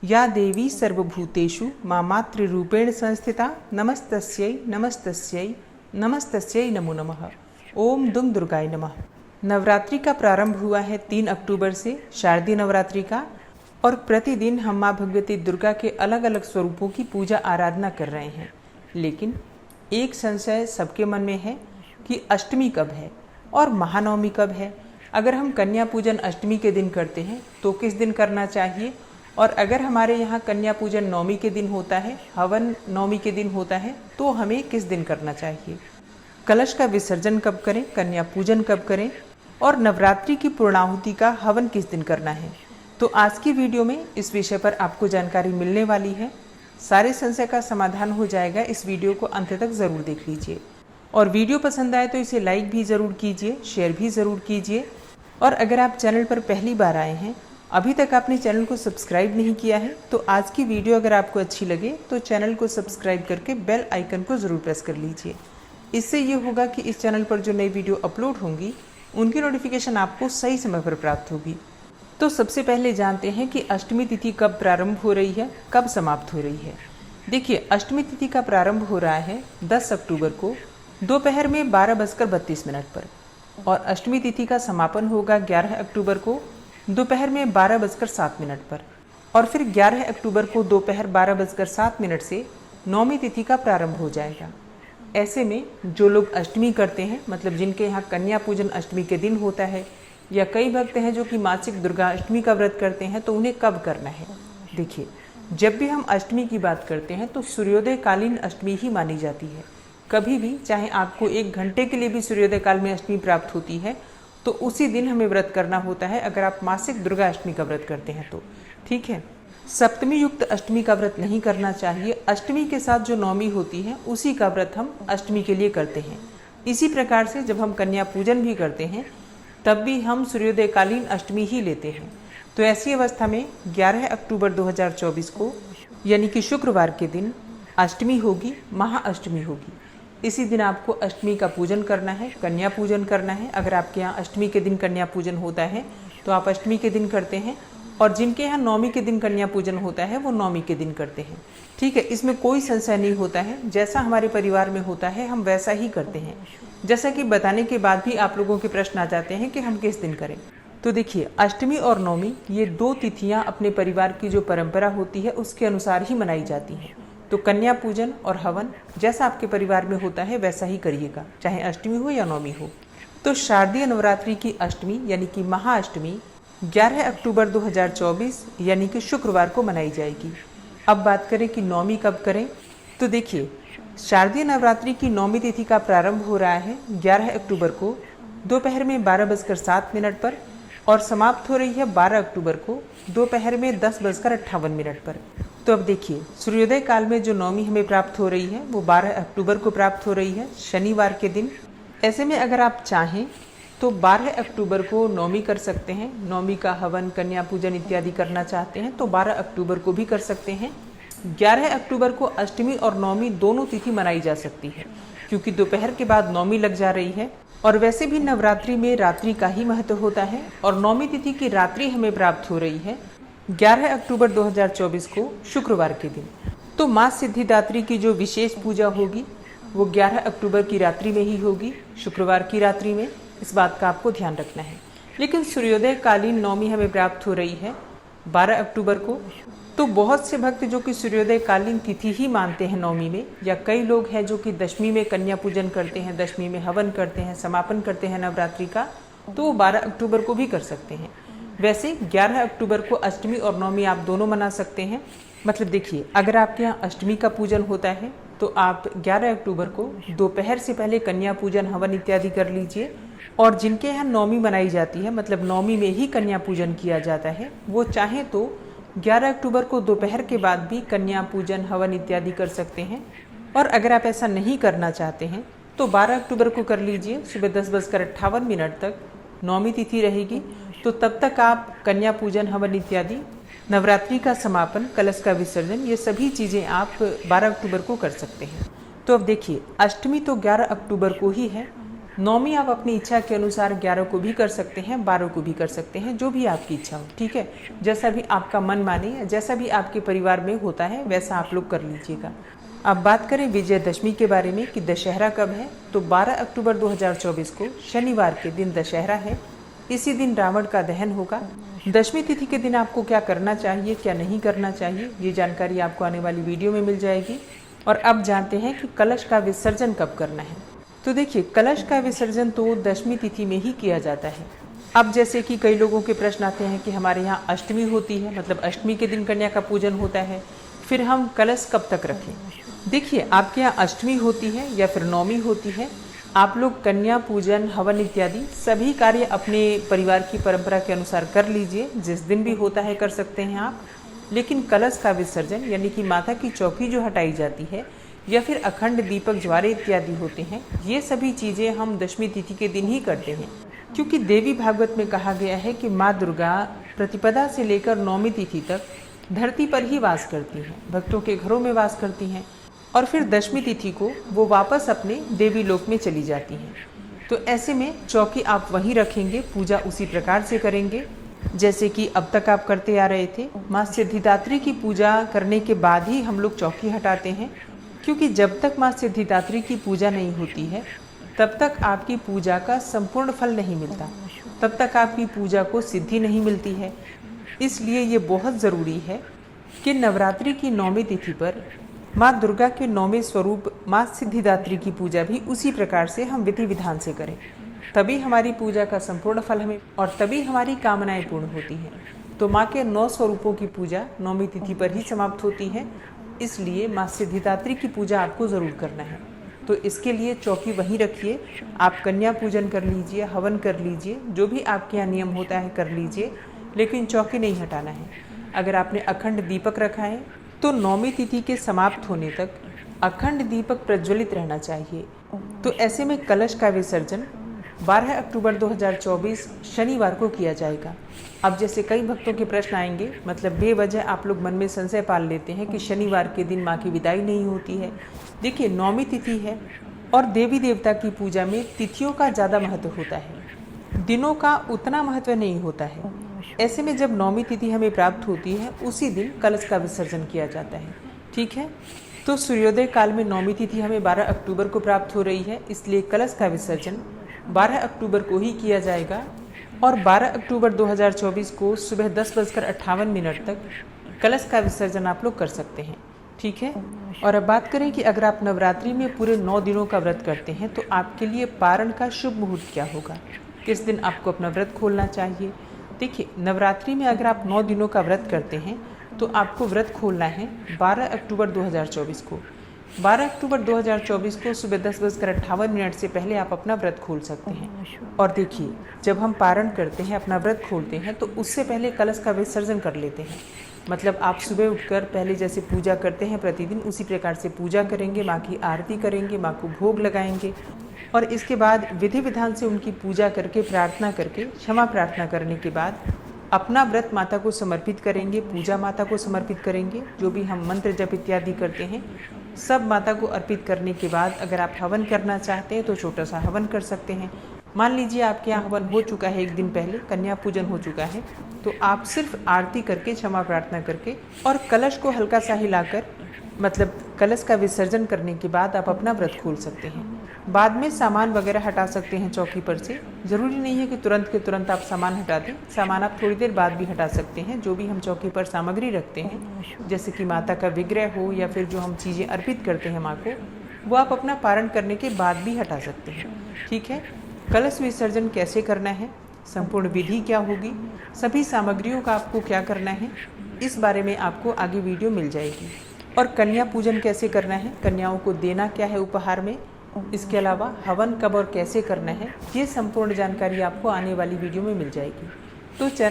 या देवी सर्वभूतेषु मातृरूपेण संस्थिता नमस्तस्यै नमस्तस्यै नमस्तस्यै नमो नमः। ओम दुम दुर्गाय नमः। नवरात्रि का प्रारंभ हुआ है 3 अक्टूबर से शारदीय नवरात्रि का, और प्रतिदिन हम माँ भगवती दुर्गा के अलग अलग स्वरूपों की पूजा आराधना कर रहे हैं। लेकिन एक संशय सबके मन में है कि अष्टमी कब है और महानवमी कब है। अगर हम कन्या पूजन अष्टमी के दिन करते हैं तो किस दिन करना चाहिए, और अगर हमारे यहाँ कन्या पूजन नवमी के दिन होता है, हवन नवमी के दिन होता है, तो हमें किस दिन करना चाहिए। कलश का विसर्जन कब करें, कन्या पूजन कब करें, और नवरात्रि की पूर्णाहुति का हवन किस दिन करना है। तो आज की वीडियो में इस विषय पर आपको जानकारी मिलने वाली है। सारे संशय का समाधान हो जाएगा। इस वीडियो को अंत तक ज़रूर देख लीजिए, और वीडियो पसंद आए तो इसे लाइक भी ज़रूर कीजिए, शेयर भी ज़रूर कीजिए। और अगर आप चैनल पर पहली बार आए हैं, अभी तक आपने चैनल को सब्सक्राइब नहीं किया है, तो आज की वीडियो अगर आपको अच्छी लगे तो चैनल को सब्सक्राइब करके बेल आइकन को ज़रूर प्रेस कर लीजिए। इससे ये होगा कि इस चैनल पर जो नई वीडियो अपलोड होंगी उनकी नोटिफिकेशन आपको सही समय पर प्राप्त होगी। तो सबसे पहले जानते हैं कि अष्टमी तिथि कब प्रारंभ हो रही है, कब समाप्त हो रही है। देखिए, अष्टमी तिथि का प्रारंभ हो रहा है 10 अक्टूबर को दोपहर में 12:32 पर, और अष्टमी तिथि का समापन होगा 11 अक्टूबर को दोपहर में 12:07 पर, और फिर 11 अक्टूबर को दोपहर 12:07 से नवमी तिथि का प्रारंभ हो जाएगा। ऐसे में जो लोग अष्टमी करते हैं, मतलब जिनके यहाँ कन्या पूजन अष्टमी के दिन होता है, या कई भक्त हैं जो कि मासिक दुर्गा अष्टमी का व्रत करते हैं, तो उन्हें कब करना है। देखिए, जब भी हम अष्टमी की बात करते हैं तो सूर्योदय कालीन अष्टमी ही मानी जाती है। कभी भी, चाहे आपको 1 घंटे के लिए भी सूर्योदय काल में अष्टमी प्राप्त होती है, तो उसी दिन हमें व्रत करना होता है। अगर आप मासिक दुर्गा अष्टमी का व्रत करते हैं तो ठीक है। सप्तमी युक्त अष्टमी का व्रत नहीं करना चाहिए। अष्टमी के साथ जो नवमी होती है उसी का व्रत हम अष्टमी के लिए करते हैं। इसी प्रकार से जब हम कन्या पूजन भी करते हैं तब भी हम सूर्योदय कालीन अष्टमी ही लेते हैं। तो ऐसी अवस्था में 11 अक्टूबर 2024 को, यानी कि शुक्रवार के दिन अष्टमी होगी, महाअष्टमी होगी। इसी दिन आपको अष्टमी का पूजन करना है, कन्या पूजन करना है। अगर आपके यहाँ अष्टमी के दिन कन्या पूजन होता है तो आप अष्टमी के दिन करते हैं, और जिनके यहाँ नवमी के दिन कन्या पूजन होता है वो नवमी के दिन करते हैं। ठीक है, इसमें कोई संशय नहीं होता है। जैसा हमारे परिवार में होता है हम वैसा ही करते हैं। जैसा कि बताने के बाद भी आप लोगों के प्रश्न आ जाते हैं कि हम किस दिन करें। तो देखिए, अष्टमी और नवमी ये 2 तिथियाँ अपने परिवार की जो परंपरा होती है उसके अनुसार ही मनाई जाती हैं। तो कन्या पूजन और हवन जैसा आपके परिवार में होता है वैसा ही करिएगा, चाहे अष्टमी हो या नवमी हो। तो शारदीय नवरात्रि की अष्टमी यानी कि महाअष्टमी 11 अक्टूबर 2024 यानी कि शुक्रवार को मनाई जाएगी। अब बात करें कि नवमी कब करें, तो देखिए, शारदीय नवरात्रि की नवमी तिथि का प्रारंभ हो रहा है 11 अक्टूबर को दोपहर में 12:07 पर, और समाप्त हो रही है 12 अक्टूबर को दोपहर में 10:58 पर। तो अब देखिए, सूर्योदय काल में जो नवमी हमें प्राप्त हो रही है वो 12 अक्टूबर को प्राप्त हो रही है, शनिवार के दिन। ऐसे में अगर आप चाहें तो 12 अक्टूबर को नवमी कर सकते हैं। नवमी का हवन, कन्या पूजन इत्यादि करना चाहते हैं तो 12 अक्टूबर को भी कर सकते हैं। 11 अक्टूबर को अष्टमी और नवमी दोनों तिथि मनाई जा सकती है, क्योंकि दोपहर के बाद नवमी लग जा रही है। और वैसे भी नवरात्रि में रात्रि का ही महत्व होता है, और नवमी तिथि की रात्रि हमें प्राप्त हो रही है 11 अक्टूबर 2024 को शुक्रवार के दिन। तो माँ सिद्धिदात्री की जो विशेष पूजा होगी वो 11 अक्टूबर की रात्रि में ही होगी, शुक्रवार की रात्रि में। इस बात का आपको ध्यान रखना है। लेकिन सूर्योदय कालीन नवमी हमें प्राप्त हो रही है 12 अक्टूबर को। तो बहुत से भक्त जो कि सूर्योदय कालीन तिथि ही मानते हैं नवमी में, या कई लोग हैं जो कि दशमी में कन्या पूजन करते हैं, दशमी में हवन करते हैं, समापन करते हैं नवरात्रि का, तो वो 12 अक्टूबर को भी कर सकते हैं। वैसे 11 अक्टूबर को अष्टमी और नवमी आप दोनों मना सकते हैं। मतलब देखिए, अगर आपके यहाँ अष्टमी का पूजन होता है तो आप 11 अक्टूबर को दोपहर से पहले कन्या पूजन, हवन इत्यादि कर लीजिए। और जिनके यहाँ नवमी मनाई जाती है, मतलब नवमी में ही कन्या पूजन किया जाता है, वो चाहे तो 11 अक्टूबर को दोपहर के बाद भी कन्या पूजन, हवन इत्यादि कर सकते हैं। और अगर आप ऐसा नहीं करना चाहते हैं तो 12 अक्टूबर को कर लीजिए। सुबह 10:58 तक नवमी तिथि रहेगी, तो तब तक आप कन्या पूजन, हवन इत्यादि, नवरात्रि का समापन, कलश का विसर्जन, ये सभी चीज़ें आप 12 अक्टूबर को कर सकते हैं। तो अब देखिए, अष्टमी तो 11 अक्टूबर को ही है, नौमी आप अपनी इच्छा के अनुसार 11 को भी कर सकते हैं, 12 को भी कर सकते हैं, जो भी आपकी इच्छा हो, ठीक है। जैसा भी आपका मन माने या जैसा भी आपके परिवार में होता है वैसा आप लोग कर लीजिएगा। अब बात करें विजयदशमी के बारे में कि दशहरा कब है, तो 12 अक्टूबर 2024 को शनिवार के दिन दशहरा है। इसी दिन रावण का दहन होगा। दशमी तिथि के दिन आपको क्या करना चाहिए, क्या नहीं करना चाहिए, ये जानकारी आपको आने वाली वीडियो में मिल जाएगी। और अब जानते हैं कि कलश का विसर्जन कब करना है। तो देखिए, कलश का विसर्जन तो दशमी तिथि में ही किया जाता है। अब जैसे कि कई लोगों के प्रश्न आते हैं कि हमारे यहाँ अष्टमी होती है, मतलब अष्टमी के दिन कन्या का पूजन होता है, फिर हम कलश कब तक रखें। देखिए, आपके यहाँ अष्टमी होती है या फिर नौमी होती है, आप लोग कन्या पूजन, हवन इत्यादि सभी कार्य अपने परिवार की परंपरा के अनुसार कर लीजिए। जिस दिन भी होता है कर सकते हैं आप। लेकिन कलश का विसर्जन यानी कि माता की चौकी जो हटाई जाती है या फिर अखंड दीपक ज्वारे इत्यादि होते हैं, ये सभी चीज़ें हम दशमी तिथि के दिन ही करते हैं। क्योंकि देवी भागवत में कहा गया है कि माँ दुर्गा प्रतिपदा से लेकर नौमी तिथि तक धरती पर ही वास करती हैं, भक्तों के घरों में वास करती हैं, और फिर दशमी तिथि को वो वापस अपने देवी लोक में चली जाती हैं। तो ऐसे में चौकी आप वहीं रखेंगे, पूजा उसी प्रकार से करेंगे जैसे कि अब तक आप करते आ रहे थे। माँ सिद्धिदात्री की पूजा करने के बाद ही हम लोग चौकी हटाते हैं, क्योंकि जब तक माँ सिद्धिदात्री की पूजा नहीं होती है तब तक आपकी पूजा का संपूर्ण फल नहीं मिलता, तब तक आपकी पूजा को सिद्धि नहीं मिलती है। इसलिए ये बहुत ज़रूरी है कि नवरात्रि की नौमी तिथि पर माँ दुर्गा के नौवें स्वरूप माँ सिद्धिदात्री की पूजा भी उसी प्रकार से हम विधि विधान से करें, तभी हमारी पूजा का संपूर्ण फल हमें और तभी हमारी कामनाएं पूर्ण होती हैं। तो माँ के 9 स्वरूपों की पूजा नौमी तिथि पर ही समाप्त होती है, इसलिए माँ सिद्धिदात्री की पूजा आपको ज़रूर करना है। तो इसके लिए चौकी वहीं रखिए, आप कन्या पूजन कर लीजिए, हवन कर लीजिए, जो भी आपके यहाँ नियम होता है कर लीजिए, लेकिन चौकी नहीं हटाना है। अगर आपने अखंड दीपक रखा है तो नौमी तिथि के समाप्त होने तक अखंड दीपक प्रज्वलित रहना चाहिए। तो ऐसे में कलश का विसर्जन 12 अक्टूबर 2024 शनिवार को किया जाएगा। अब जैसे कई भक्तों के प्रश्न आएंगे, मतलब बेवजह आप लोग मन में संशय पाल लेते हैं कि शनिवार के दिन माँ की विदाई नहीं होती है। देखिए, नौमी तिथि है और देवी देवता की पूजा में तिथियों का ज़्यादा महत्व होता है, दिनों का उतना महत्व नहीं होता है। ऐसे में जब नौमी तिथि हमें प्राप्त होती है उसी दिन कलश का विसर्जन किया जाता है, ठीक है। तो सूर्योदय काल में नौमी तिथि हमें 12 अक्टूबर को प्राप्त हो रही है, इसलिए कलश का विसर्जन 12 अक्टूबर को ही किया जाएगा। और 12 अक्टूबर 2024 को सुबह 10:58 तक कलश का विसर्जन आप लोग कर सकते हैं, ठीक है। और अब बात करें कि अगर आप नवरात्रि में पूरे 9 दिनों का व्रत करते हैं तो आपके लिए पारण का शुभ मुहूर्त क्या होगा, किस दिन आपको अपना व्रत खोलना चाहिए। देखिए, नवरात्रि में अगर आप 9 दिनों का व्रत करते हैं तो आपको व्रत खोलना है 12 अक्टूबर 2024 को। 12 अक्टूबर 2024 को सुबह 10:58 से पहले आप अपना व्रत खोल सकते हैं। और देखिए, जब हम पारण करते हैं, अपना व्रत खोलते हैं, तो उससे पहले कलश का विसर्जन कर लेते हैं। मतलब आप सुबह उठकर पहले जैसे पूजा करते हैं प्रतिदिन, उसी प्रकार से पूजा करेंगे, माँ की आरती करेंगे, माँ को भोग लगाएंगे, और इसके बाद विधि विधान से उनकी पूजा करके, प्रार्थना करके, क्षमा प्रार्थना करने के बाद अपना व्रत माता को समर्पित करेंगे, पूजा माता को समर्पित करेंगे। जो भी हम मंत्र जप इत्यादि करते हैं सब माता को अर्पित करने के बाद अगर आप हवन करना चाहते हैं तो छोटा सा हवन कर सकते हैं। मान लीजिए आपके यहाँ हवन हो चुका है, एक दिन पहले कन्या पूजन हो चुका है, तो आप सिर्फ आरती करके, क्षमा प्रार्थना करके और कलश को हल्का सा हिलाकर, मतलब कलश का विसर्जन करने के बाद आप अपना व्रत खोल सकते हैं। बाद में सामान वगैरह हटा सकते हैं चौकी पर से, ज़रूरी नहीं है कि तुरंत के तुरंत आप सामान हटा दें। सामान आप थोड़ी देर बाद भी हटा सकते हैं। जो भी हम चौकी पर सामग्री रखते हैं, जैसे कि माता का विग्रह हो या फिर जो हम चीज़ें अर्पित करते हैं माँ को, वो आप अपना पारण करने के बाद भी हटा सकते हैं, ठीक है। कलश विसर्जन कैसे करना है, संपूर्ण विधि क्या होगी, सभी सामग्रियों का आपको क्या करना है, इस बारे में आपको आगे वीडियो मिल जाएगी। और कन्या पूजन कैसे करना है, कन्याओं को देना क्या है उपहार में, इसके अलावा हवन कब और कैसे करना है, ये संपूर्ण जानकारी आपको आने वाली वीडियो में मिल जाएगी। तो चैनल